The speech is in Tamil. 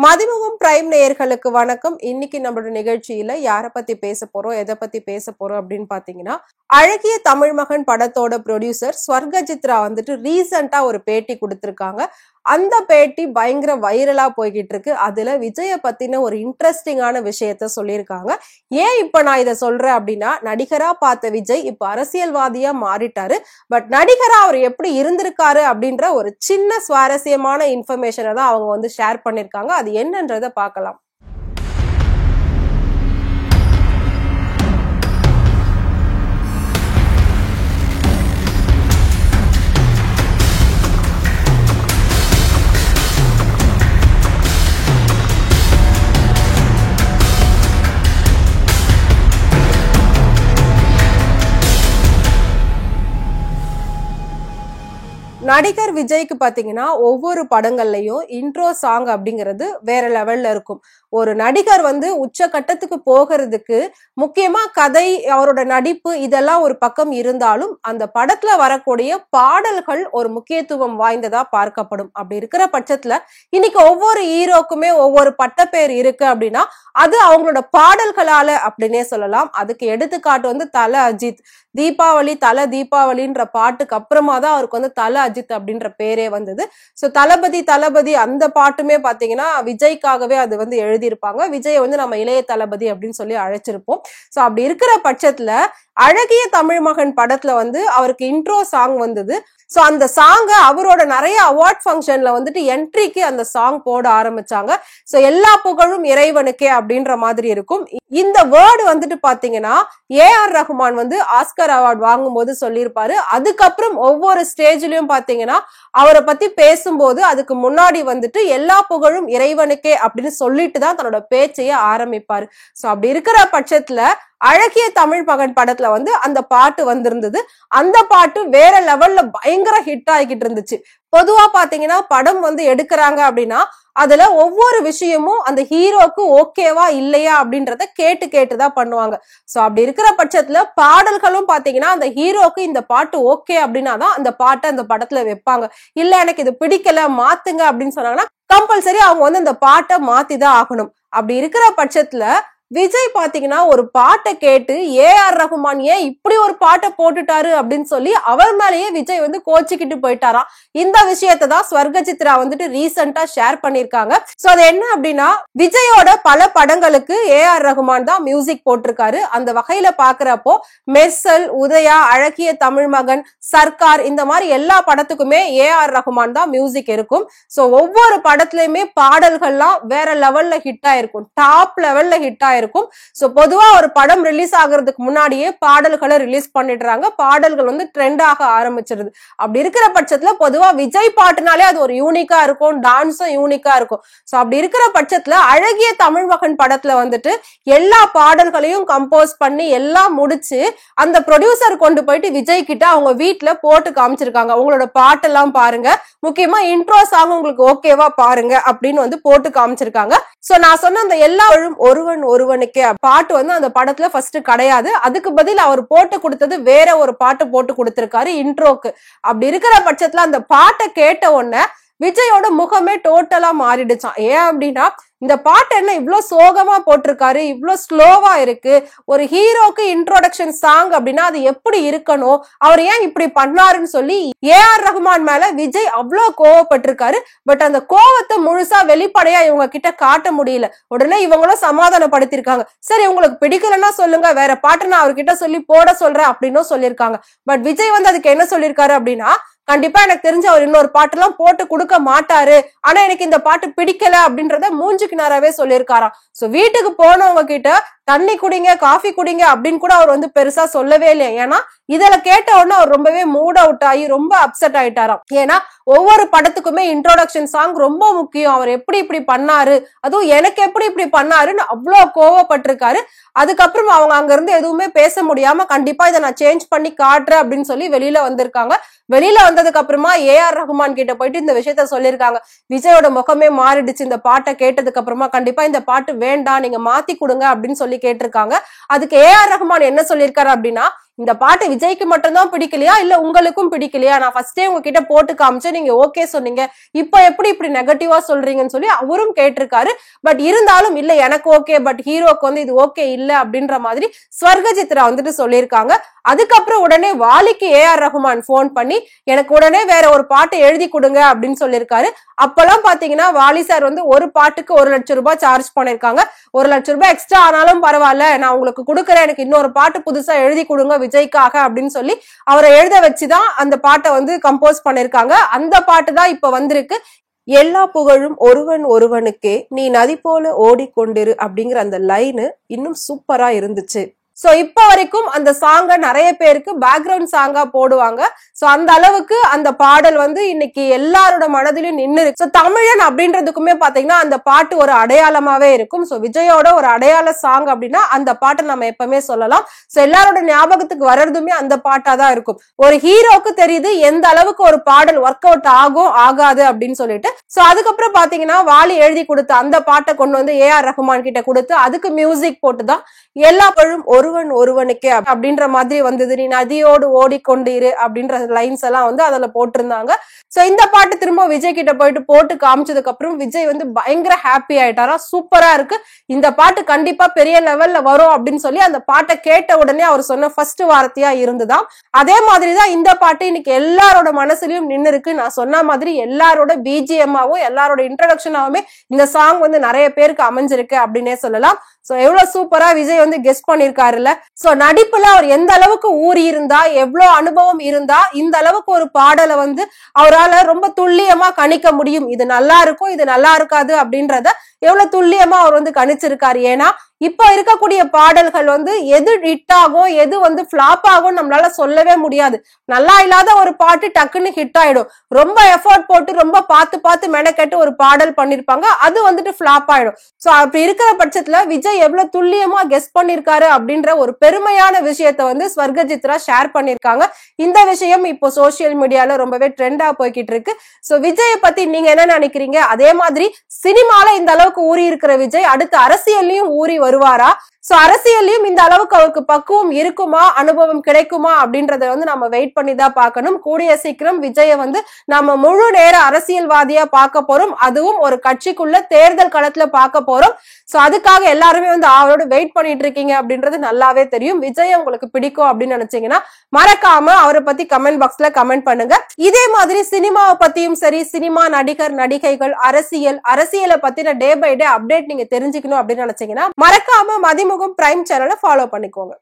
மதிமுகம் பிரைம் நேயர்களுக்கு வணக்கம். இன்னைக்கு நம்மளோட நிகழ்ச்சியில யார பத்தி பேச போறோம், எதை பத்தி பேச போறோம் அப்படின்னு பாத்தீங்கன்னா, அழகிய தமிழ் மகன் படத்தோட ப்ரொடியூசர் ஸ்வர்கஜித்ரா வந்துட்டு ரீசெண்டா ஒரு பேட்டி கொடுத்திருக்காங்க. அந்த பேட்டி பயங்கர வைரலா போய்கிட்டு இருக்கு. அதுல விஜய பத்தின ஒரு இன்ட்ரெஸ்டிங்கான விஷயத்த சொல்லியிருக்காங்க. ஏன் இப்ப நான் இதை சொல்றேன் அப்படின்னா, நடிகரா பார்த்த விஜய் இப்ப அரசியல்வாதியா மாறிட்டாரு. பட் நடிகரா அவர் எப்படி இருந்திருக்காரு அப்படின்ற ஒரு சின்ன சுவாரஸ்யமான இன்ஃபர்மேஷனை தான் அவங்க வந்து ஷேர் பண்ணிருக்காங்க. அது என்னன்றத பார்க்கலாம். நடிகர் விஜய்க்கு பாத்தீங்கன்னா ஒவ்வொரு படங்கள்லயும் இன்ட்ரோ சாங் அப்படிங்கிறது வேற லெவல்ல இருக்கும். ஒரு நடிகர் வந்து உச்சகட்டத்துக்கு போகிறதுக்கு முக்கியமா கதை, அவரோட நடிப்பு இதெல்லாம் ஒரு பக்கம் இருந்தாலும் அந்த படத்துல வரக்கூடிய பாடல்கள் ஒரு முக்கியத்துவம் வாய்ந்ததா பார்க்கப்படும். அப்படி இருக்கிற பட்சத்துல இன்னைக்கு ஒவ்வொரு ஹீரோக்குமே ஒவ்வொரு பட்டப்பேர் இருக்கு அப்படின்னா அது அவங்களோட பாடல்களால அப்படின்னே சொல்லலாம். அதுக்கு எடுத்துக்காட்டு வந்து தல அஜித். தீபாவளி தல தீபாவளின்ற பாட்டுக்கு அப்புறமா தான் அவருக்கு வந்து தல அஜித் அப்படின்ற பேரே வந்தது. சோ தளபதி தளபதி அந்த பாட்டுமே பாத்தீங்கன்னா விஜய்க்காகவே அது வந்து எழுதியிருப்பாங்க. விஜய் வந்து நம்ம இளைய தளபதி அப்படின்னு சொல்லி அழைச்சிருப்போம். சோ அப்படி இருக்கிற பட்சத்துல அழகிய தமிழ் மகன் படத்துல வந்து அவருக்கு இன்ட்ரோ சாங் வந்தது. சோ அந்த சாங்க அவரோட நிறைய அவார்ட் ஃபங்க்ஷன்ல வந்துட்டு என்ட்ரிக்கு அந்த சாங் போட ஆரம்பிச்சாங்க. சோ எல்லா புகழும் இறைவனுக்கே அப்படின்ற மாதிரி இருக்கும். இந்த வேர்டு வந்துட்டு பாத்தீங்கன்னா ஏஆர் ரஹ்மான் வந்து ஆஸ்கர் அவார்ட் வாங்கும் போது சொல்லியிருப்பாரு. அதுக்கப்புறம் ஒவ்வொரு ஸ்டேஜ்லயும் பாத்தீங்கன்னா அவரை பத்தி பேசும்போது அதுக்கு முன்னாடி வந்துட்டு எல்லா புகழும் இறைவனுக்கே அப்படின்னு சொல்லிட்டு தான் தன்னோட பேச்சைய ஆரம்பிப்பாரு. சோ அப்படி இருக்கிற பட்சத்துல அழகிய தமிழ் மகன் படத்துல வந்து அந்த பாட்டு வந்திருந்தது. அந்த பாட்டு வேற லெவல்ல பயங்கர ஹிட் ஆகிட்டு இருந்துச்சு. பொதுவா பாத்தீங்கன்னா படம் வந்து எடுக்கிறாங்க அப்படின்னா அதுல ஒவ்வொரு விஷயமும் அந்த ஹீரோக்கு ஓகேவா இல்லையா அப்படின்றத கேட்டு கேட்டுதான் பண்ணுவாங்க. சோ அப்படி இருக்கிற பட்சத்துல பாடல்களும் பாத்தீங்கன்னா அந்த ஹீரோக்கு இந்த பாட்டு ஓகே அப்படின்னா தான் அந்த பாட்டை அந்த படத்துல வைப்பாங்க. இல்ல எனக்கு இது பிடிக்கல மாத்துங்க அப்படின்னு சொன்னாங்கன்னா கம்பல்சரி அவங்க வந்து அந்த பாட்டை மாத்திதான் ஆகணும். அப்படி இருக்கிற பட்சத்துல விஜய் பாத்தீங்கன்னா ஒரு பாட்டை கேட்டு ஏஆர் ரஹ்மான் ஏன் இப்படி ஒரு பாட்டை போட்டுட்டாரு அப்படின்னு சொல்லி அவர் மேலேயே விஜய் வந்து கோச்சிக்கிட்டு போயிட்டாராம். இந்த விஷயத்தை தான் ஸ்வர்கஜித்ரா வந்துட்டு ரீசெண்டா ஷேர் பண்ணிருக்காங்க. சோ அது என்ன அப்படின்னா, விஜயோட பல படங்களுக்கு ஏஆர் ரஹ்மான் தான் மியூசிக் போட்டிருக்காரு. அந்த வகையில பாக்குறப்போ மெர்சல், உதயா, அழகிய தமிழ் மகன், சர்க்கார் இந்த மாதிரி எல்லா படத்துக்குமே ஏஆர் ரஹ்மான் தான் மியூசிக் இருக்கும். சோ ஒவ்வொரு படத்துலயுமே பாடல்கள்லாம் வேற லெவல்ல ஹிட் ஆயிருக்கும், டாப் லெவல்ல ஹிட் ஆயிருக்கும். சோ பொதுவா ஒரு படம் ரிலீஸ் ஆகுறதுக்கு முன்னாடியே பாடல்களை ரிலீஸ் பண்ணிடுறாங்க. பாடல்கள் வந்து ட்ரெண்ட் ஆக ஆரம்பிச்சிருது. அப்படி இருக்கிற பட்சத்துல பொதுவா விஜய் பாட்டுனாலே அது ஒரு யூனிக்கா இருக்கும், டான்ஸும் யூனிக்கா இருக்கும். சோ அப்படி இருக்கிற பட்சத்துல அழகிய தமிழ் மகன் படத்துல வந்துட்டு எல்லா பாடல்களையும் கம்போஸ் பண்ணி எல்லாம் முடிச்சு அந்த ப்ரொடியூசர் கொண்டு போயிட்டு விஜய் கிட்ட அவங்க வீட்டுல போட்டு காமிச்சிருக்காங்க. உங்களோட பாட்டெல்லாம் பாருங்க, முக்கியமா இன்ட்ரோ சாங் உங்களுக்கு ஓகேவா பாருங்க அப்படின்னு வந்து போட்டு காமிச்சிருக்காங்க. சோ நான் சொன்ன அந்த எல்லா ஒருவன் ஒருவனுக்கே பாட்டு வந்து அந்த படத்துல ஃபர்ஸ்ட் கிடையாது. அதுக்கு பதில் அவர் போட்டு கொடுத்தது வேற ஒரு பாட்டு போட்டு கொடுத்திருக்காரு இன்ட்ரோக்கு. அப்படி இருக்கிற பட்சத்துல அந்த பாட்டை கேட்ட உடனே விஜயோட முகமே டோட்டலா மாறிடுச்சான். ஏன் அப்படின்னா இந்த பாட்டு என்ன இவ்வளவு சோகமா போட்டிருக்காரு, இவ்வளவு ஸ்லோவா இருக்கு, ஒரு ஹீரோக்கு இன்ட்ரோடக்ஷன் சாங் அப்படின்னா அது எப்படி இருக்கணும், அவர் ஏன் இப்படி பண்ணாருன்னு சொல்லி ஏஆர் ரஹ்மான் மேல விஜய் அவ்வளவு கோவப்பட்டிருக்காரு. பட் அந்த கோவத்தை முழுசா வெளிப்படையா இவங்க கிட்ட காட்ட முடியல. உடனே இவங்களும் சமாதானப்படுத்திருக்காங்க. சரி உங்களுக்கு பிடிக்கலன்னா சொல்லுங்க, வேற பாட்டு நான் அவர்கிட்ட சொல்லி போட சொல்றேன் அப்படின்னு சொல்லியிருக்காங்க. பட் விஜய் வந்து அதுக்கு என்ன சொல்லியிருக்காரு அப்படின்னா, கண்டிப்பா எனக்கு தெரிஞ்ச அவர் இன்னொரு பாட்டெல்லாம் போட்டு கொடுக்க மாட்டாரு, ஆனா எனக்கு இந்த பாட்டு பிடிக்கல அப்படின்றத மூஞ்சுக்கு நேராவே சொல்லியிருக்காராம். சோ வீட்டுக்கு போனவங்க கிட்ட தண்ணி குடிங்க, காஃபி குடிங்க அப்படின்னு கூட அவர் வந்து பெருசா சொல்லவே இல்லையா. ஏன்னா இதுல கேட்ட உடனே அவர் ரொம்பவே மூட் அவுட் ஆகி ரொம்ப அப்செட் ஆயிட்டாராம். ஏன்னா ஒவ்வொரு படத்துக்குமே இன்ட்ரோடக்ஷன் சாங் ரொம்ப முக்கியம், அவர் எப்படி இப்படி பண்ணாரு, அதுவும் எனக்கு எப்படி இப்படி பண்ணாருன்னு அவ்வளவு கோவப்பட்டிருக்காரு. அதுக்கப்புறம் அவங்க அங்க இருந்து எதுவுமே பேச முடியாம கண்டிப்பா இதை நான் சேஞ்ச் பண்ணி காட்டுறேன் அப்படின்னு சொல்லி வெளியில வந்திருக்காங்க. வெளியில வந்ததுக்கு அப்புறமா ஏஆர் ரஹ்மான் கிட்ட போயிட்டு இந்த விஷயத்த சொல்லியிருக்காங்க. விஜயோட முகமே மாறிடுச்சு இந்த பாட்டை கேட்டதுக்கு அப்புறமா, கண்டிப்பா இந்த பாட்டு வேண்டாம், நீங்க மாத்தி கொடுங்க அப்படின்னு சொல்லி கேட்டிருக்காங்க. அதுக்கு ஏஆர் ரஹ்மான் என்ன சொல்லியிருக்காரு அப்படின்னா, இந்த பாட்டு விஜய்க்கு மட்டும்தான் பிடிக்கலையா இல்ல உங்களுக்கும் பிடிக்கலையா? நான் ஃபர்ஸ்டே உங்ககிட்ட போட்டு காமிச்சேன், நீங்க ஓகே சொன்னீங்க, இப்ப எப்படி இப்படி நெகட்டிவா சொல்றீங்கன்னு சொல்லி அவரும் கேட்டிருக்காரு. பட் இருந்தாலும் இல்ல எனக்கு ஓகே, பட் ஹீரோக்கு வந்து இது ஓகே இல்ல அப்படின்ற மாதிரி ஸ்வர்கஜித்ரா வந்துட்டு சொல்லியிருக்காங்க. அதுக்கப்புறம் உடனே வாலிக்கு ஏஆர் ரஹ்மான் போன் பண்ணி எனக்கு உடனே வேற ஒரு பாட்டு எழுதி கொடுங்க அப்படின்னு சொல்லியிருக்காரு. அப்பெல்லாம் பாத்தீங்கன்னா வாலி சார் வந்து ஒரு பாட்டுக்கு 1 லட்சம் ரூபாய் சார்ஜ் பண்ணிருக்காங்க. 1 லட்சம் ரூபாய் எக்ஸ்ட்ரா ஆனாலும் பரவாயில்ல, நான் உங்களுக்கு கொடுக்குறேன், எனக்கு இன்னொரு பாட்டு புதுசா எழுதி கொடுங்க விஜய்க்காக அப்படின்னு சொல்லி அவரை எழுத வச்சுதான் அந்த பாட்டை வந்து கம்போஸ் பண்ணிருக்காங்க. அந்த பாட்டு தான் இப்ப வந்திருக்கு. எல்லா புகழும் ஒருவன் ஒருவனுக்கே, நீ நதி போல ஓடிக்கொண்டிரு அப்படிங்கிற அந்த லைனு இன்னும் சூப்பரா இருந்துச்சு. சோ இப்ப வரைக்கும் அந்த சாங்க நிறைய பேருக்கு பேக்ரவுண்ட் சாங்கா போடுவாங்க. சோ அந்த அளவுக்கு அந்த பாடல் வந்து இன்னைக்கு எல்லாரோட மனதிலும் நின்னு இருக்கு. சோ தமிழன் அப்படின்றதுக்குமே பாத்தீங்கன்னா அந்த பாட்டு ஒரு அடையாளமாவே இருக்கும். சோ விஜயோட ஒரு அடையாள சாங் அப்படின்னா அந்த பாட்டை நம்ம எப்பவுமே சொல்லலாம். சோ எல்லாரோட ஞாபகத்துக்கு வர்றதுமே அந்த பாட்டா தான் இருக்கும். ஒரு ஹீரோக்கு தெரியுது எந்த அளவுக்கு ஒரு பாடல் ஒர்க் அவுட் ஆகும் ஆகாது அப்படின்னு சொல்லிட்டு. சோ அதுக்கப்புறம் பாத்தீங்கன்னா வாலி எழுதி கொடுத்த அந்த பாட்டை கொண்டு வந்து ஏஆர் ரஹ்மான் கிட்ட கொடுத்து அதுக்கு மியூசிக் போட்டுதான் எல்லா பழும் ஒருவன் ஒருவனுக்கே அப்படின்ற மாதிரி வந்தது. நீ நதியோடு ஓடிக்கொண்டு இரு அப்படின்ற லைன்ஸ் எல்லாம் வந்து அதுல போட்டிருந்தாங்க. சோ இந்த பாட்டு திரும்ப விஜய் கிட்ட போயிட்டு போட்டு காமிச்சதுக்கு அப்புறம் விஜய் வந்து பயங்கர ஹாப்பி ஆயிட்டாரா, சூப்பரா இருக்கு, இந்த பாட்டு கண்டிப்பா பெரிய லெவல்ல வரும் அப்படின்னு சொல்லி அந்த பாட்டை கேட்ட உடனே அவர் சொன்ன ஃபர்ஸ்ட் வார்த்தையா இருந்துதான். அதே மாதிரிதான் இந்த பாட்டு இன்னைக்கு எல்லாரோட மனசுலயும் நின்னு இருக்கு. நான் சொன்ன மாதிரி எல்லாரோட பிஜிஎம்மாவும் எல்லாரோட இன்ட்ரடக்ஷனாவுமே இந்த சாங் வந்து நிறைய பேருக்கு அமைஞ்சிருக்கு அப்படின்னே சொல்லலாம். சோ எவ்வளவு சூப்பரா விஜய் வந்து கெஸ் பண்ணிருக்காருல்ல. சோ நடிப்புல அவர் எந்த அளவுக்கு ஊறி இருந்தா, எவ்வளவு அனுபவம் இருந்தா இந்த அளவுக்கு ஒரு பாடலை வந்து அவரால ரொம்ப துல்லியமா கணிக்க முடியும். இது நல்லா இருக்கும், இது நல்லா இருக்காது அப்படின்றத எவ்வளவு துல்லியமா அவர் வந்து கணிச்சிருக்காரு. ஏன்னா இப்ப இருக்கக்கூடிய பாடல்கள் வந்து எது ஹிட் ஆகும் எது வந்து பிளாப் ஆகும் நம்மளால சொல்லவே முடியாது. நல்லா இல்லாத ஒரு பாட்டு டக்குன்னு ஹிட் ஆயிடும். ரொம்ப எஃபோர்ட் போட்டு ரொம்ப பார்த்து மெனக்கெட்டு ஒரு பாடல் பண்ணிருப்பாங்க, அது வந்துட்டு பிளாப் ஆயிடும். சோ அப்படி இருக்கிற பட்சத்துல விஜய் எவ்வளவு துல்லியமா கெஸ் பண்ணிருக்காரு அப்படின்ற ஒரு பெருமையான விஷயத்த வந்து ஸ்வர்கஜித்ரா ஷேர் பண்ணிருக்காங்க. இந்த விஷயம் இப்போ சோசியல் மீடியால ரொம்பவே ட்ரெண்டா போய்கிட்டு இருக்கு. சோ விஜய பத்தி நீங்க என்ன நினைக்கிறீங்க? அதே மாதிரி சினிமால இந்த அளவுக்கு ஊறி இருக்கிற விஜய் அடுத்து அரசியல்லையும் ஊறி வருவாரா? சோ அரசியல்லையும் இந்த அளவுக்கு அவருக்கு பக்குவம் இருக்குமா, அனுபவம் கிடைக்குமா அப்படின்றத வந்து நம்ம வெயிட் பண்ணி தான் பார்க்கணும். கூடிய சீக்கிரம் விஜய வந்து நம்ம முழு நேர அரசியல்வாதியா பார்க்க போறோம். அதுவும் ஒரு கட்சிக்குள்ள தேர்தல் களத்துல பார்க்க போறோம். சோ அதுக்காக எல்லாருமே வந்து அவரோட வெயிட் பண்ணிட்டு இருக்கீங்க அப்படின்றது நல்லாவே தெரியும். விஜய் உங்களுக்கு பிடிக்கும் அப்படின்னு நினைச்சீங்கன்னா மறக்காம அவரை பத்தி கமெண்ட் பாக்ஸ்ல கமெண்ட் பண்ணுங்க. இதே மாதிரி சினிமாவை பத்தியும் சரி, சினிமா நடிகர் நடிகைகள், அரசியலை பத்தின டே பை டே அப்டேட் நீங்க தெரிஞ்சுக்கணும் அப்படின்னு நினைச்சீங்கன்னா மறக்காம மதிமுகம் பிரைம் சேனலை ஃபாலோ பண்ணிக்கோங்க.